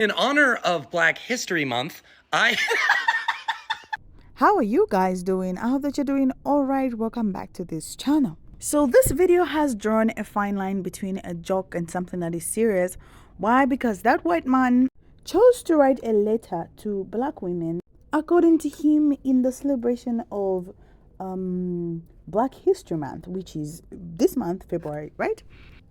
In honor of Black History Month, I How are you guys doing? I hope that you're doing all right. Welcome back to this channel. So this video has drawn a fine line between a joke and something that is serious. Why? Because that white man chose to write a letter to black women, according to him, in the celebration of Black History Month, which is this month, February, right?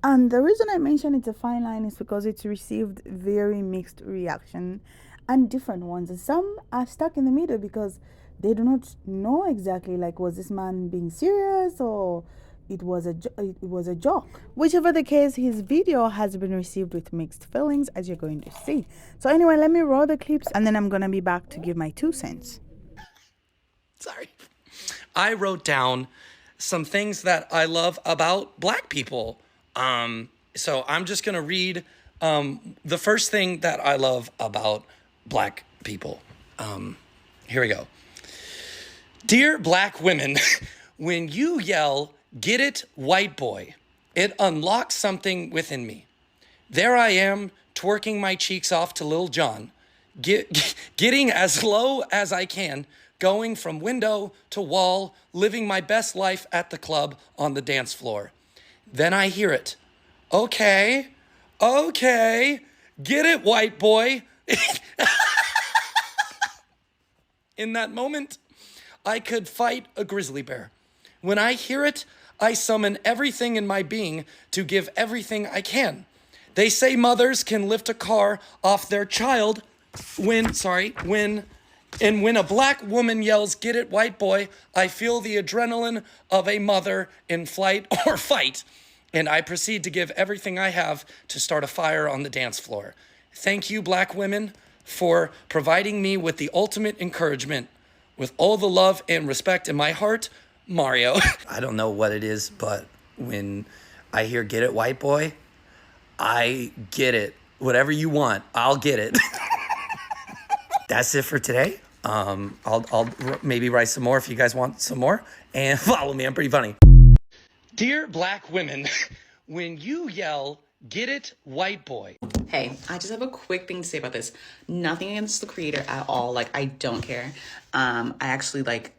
And the reason I mention it's a fine line is because it's received very mixed reaction and different ones. And some are stuck in the middle because they do not know exactly, like, was this man being serious or it was a joke. Whichever the case, his video has been received with mixed feelings, as you're going to see. So anyway, let me roll the clips and then I'm gonna be back to give my 2 cents. sorry. I wrote down some things that I love about Black people. So I'm just gonna read the first thing that I love about Black people. Here we go. Dear Black women, when you yell, "Get it, white boy," it unlocks something within me. There I am, twerking my cheeks off to Lil Jon, getting as low as I can, going from window to wall, living my best life at the club on the dance floor. Then I hear it. Okay, get it, white boy. In that moment, I could fight a grizzly bear. When I hear it, I summon everything in my being to give everything I can. They say mothers can lift a car off their child when a Black woman yells, "Get it, white boy," I feel the adrenaline of a mother in flight or fight, and I proceed to give everything I have to start a fire on the dance floor. Thank you, Black women, for providing me with the ultimate encouragement. With all the love and respect in my heart, Mario. I don't know what it is, but when I hear "Get it, white boy," I get it. Whatever you want, I'll get it. That's it for today. I'll maybe write some more if you guys want some more, and follow me. I'm pretty funny. Dear Black women, when you yell, "Get it, white boy." Hey, I just have a quick thing to say about this. Nothing against the creator at all. Like, I don't care. I actually, like,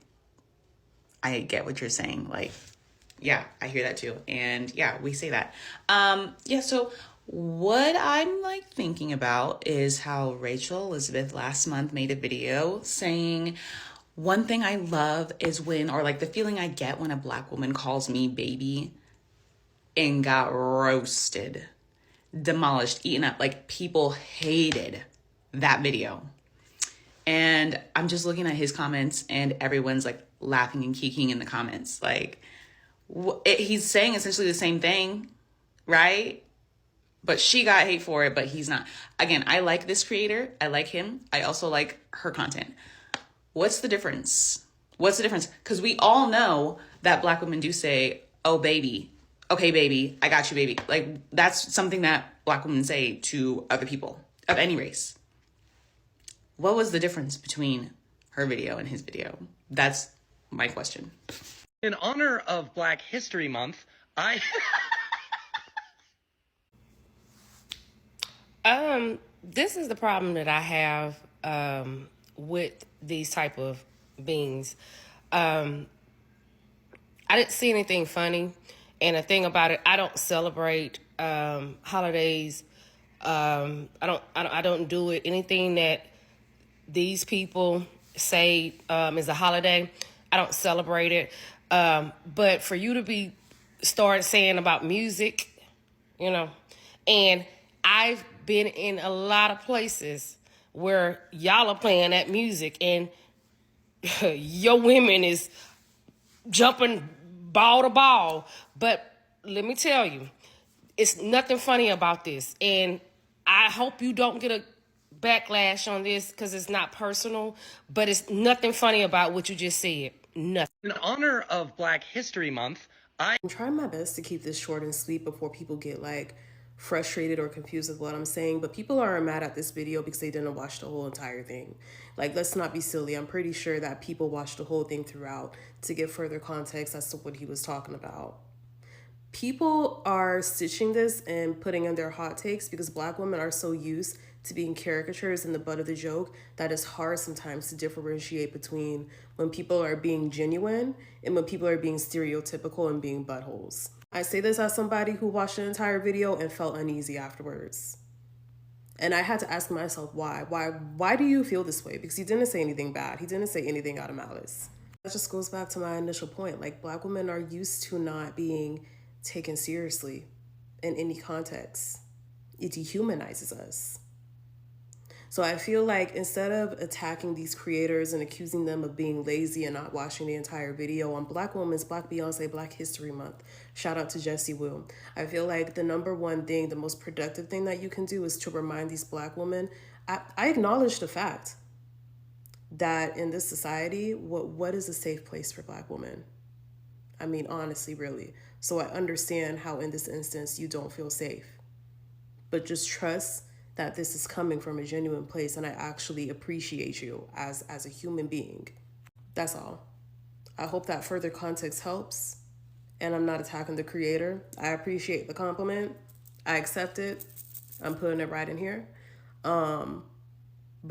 I get what you're saying. Like, yeah, I hear that too. And yeah, we say that. Yeah, so what I'm like thinking about is how Rachel Elizabeth last month made a video saying, one thing I love is when, or like the feeling I get when a Black woman calls me baby, and got roasted, demolished, eaten up. Like, people hated that video. And I'm just looking at his comments and everyone's like laughing and kikiing in the comments. Like, he's saying essentially the same thing, right? But she got hate for it, but he's not. Again, I like this creator. I like him. I also like her content. What's the difference? What's the difference? Because we all know that Black women do say, "Oh, baby. Okay, baby. I got you, baby." Like, that's something that Black women say to other people of any race. What was the difference between her video and his video? That's my question. In honor of Black History Month, I This is the problem that I have with these type of beings. I didn't see anything funny, and the thing about it, I don't celebrate holidays. I don't do it. Anything that these people say is a holiday, I don't celebrate it. But for you to start saying about music, and I've been in a lot of places where y'all are playing that music and your women is jumping ball to ball. But let me tell you, it's nothing funny about this. And I hope you don't get a backlash on this because it's not personal, but it's nothing funny about what you just said. Nothing. In honor of Black History Month, I'm trying my best to keep this short and sweet before people get like frustrated or confused with what I'm saying, but people are mad at this video because they didn't watch the whole entire thing. Like, let's not be silly. I'm pretty sure that people watched the whole thing throughout to get further context as to what he was talking about. People are stitching this and putting in their hot takes because Black women are so used to being caricatures and the butt of the joke, that is hard sometimes to differentiate between when people are being genuine and when people are being stereotypical and being buttholes. I say this as somebody who watched the entire video and felt uneasy afterwards. And I had to ask myself, why? Why do you feel this way? Because he didn't say anything bad. He didn't say anything out of malice. That just goes back to my initial point. Like, Black women are used to not being taken seriously in any context. It dehumanizes us. So I feel like instead of attacking these creators and accusing them of being lazy and not watching the entire video on Black Women's Black Beyonce Black History Month, shout out to Jessie Wu, I feel like the number one thing, the most productive thing that you can do is to remind these Black women. I acknowledge the fact that in this society, what is a safe place for Black women? I mean, honestly, really. So I understand how in this instance you don't feel safe. But just trust that this is coming from a genuine place, and I actually appreciate you as a human being. That's all. I hope that further context helps, and I'm not attacking the creator. I appreciate the compliment. I accept it. I'm putting it right in here. But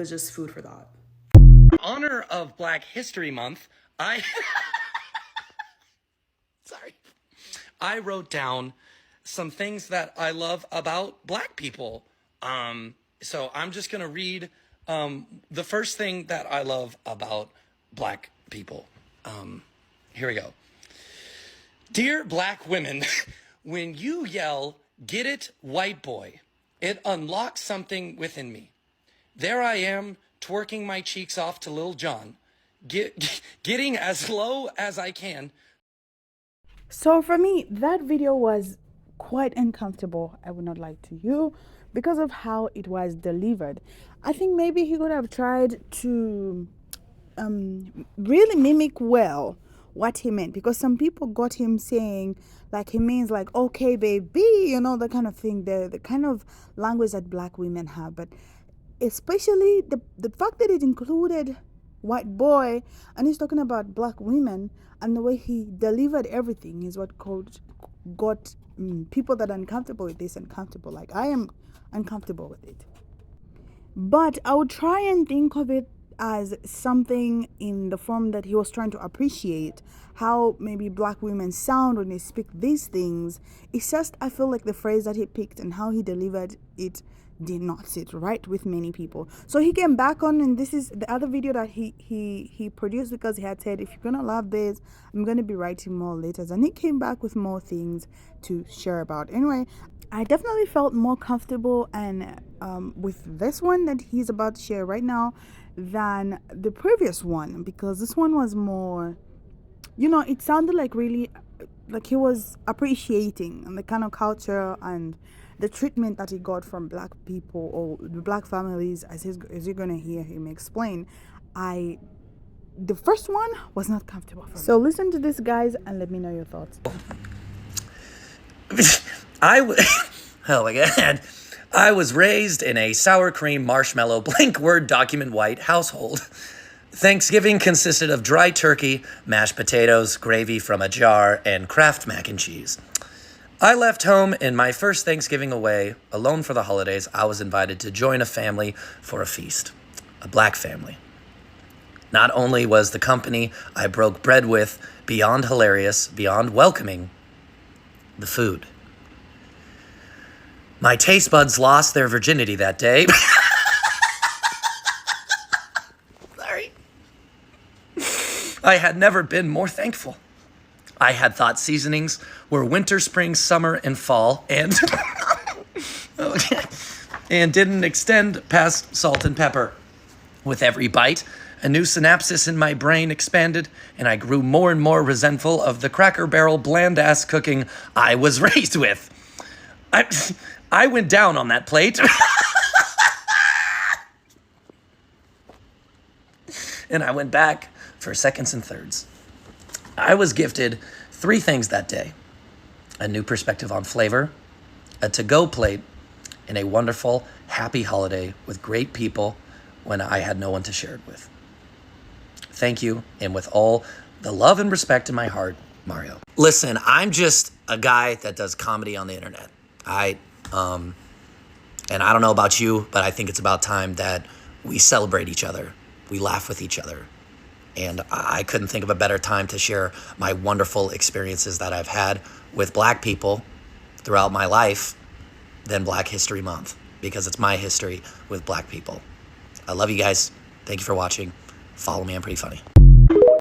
just food for thought. In honor of Black History Month, I wrote down some things that I love about Black people. So I'm just going to read the first thing that I love about Black people. Here we go. Dear Black women, when you yell, "Get it, white boy," it unlocks something within me. There I am, twerking my cheeks off to Lil Jon, getting as low as I can. So for me, that video was quite uncomfortable, I would not lie to you, because of how it was delivered. I think maybe he could have tried to really mimic well what he meant, because some people got him saying like he means like, okay baby, you know, the kind of thing, the kind of language that Black women have. But especially the fact that it included white boy and he's talking about Black women, and the way he delivered everything is what got people that are uncomfortable with this uncomfortable. Like, I am uncomfortable with it, but I would try and think of it as something in the form that he was trying to appreciate how maybe Black women sound when they speak these things. It's just, I feel like the phrase that he picked and how he delivered it did not sit right with many people. So he came back on, and this is the other video that he produced, because he had said, if you're gonna love this, I'm gonna be writing more letters, and he came back with more things to share about. Anyway, I definitely felt more comfortable and with this one that he's about to share right now than the previous one, because this one was more, you know, it sounded like really like he was appreciating and the kind of culture and the treatment that he got from Black people or the Black families, as you're gonna hear him explain. The first one was not comfortable for me. So listen to this, guys, and let me know your thoughts. Oh my God. I was raised in a sour cream, marshmallow, blank Word document white household. Thanksgiving consisted of dry turkey, mashed potatoes, gravy from a jar, and Kraft mac and cheese. I left home in my first Thanksgiving away, alone for the holidays. I was invited to join a family for a feast, a Black family. Not only was the company I broke bread with beyond hilarious, beyond welcoming, the food. My taste buds lost their virginity that day. Sorry. I had never been more thankful. I had thought seasonings were winter, spring, summer, and fall, and and didn't extend past salt and pepper. With every bite, a new synapses in my brain expanded, and I grew more and more resentful of the Cracker Barrel bland-ass cooking I was raised with. I went down on that plate. And I went back for seconds and thirds. I was gifted 3 things that day: a new perspective on flavor, a to-go plate, and a wonderful, happy holiday with great people when I had no one to share it with. Thank you, and with all the love and respect in my heart, Mario. Listen, I'm just a guy that does comedy on the internet. And I don't know about you, but I think it's about time that we celebrate each other. We laugh with each other. And I couldn't think of a better time to share my wonderful experiences that I've had with Black people throughout my life than Black History Month, because it's my history with Black people. I love you guys. Thank you for watching. Follow me, I'm pretty funny.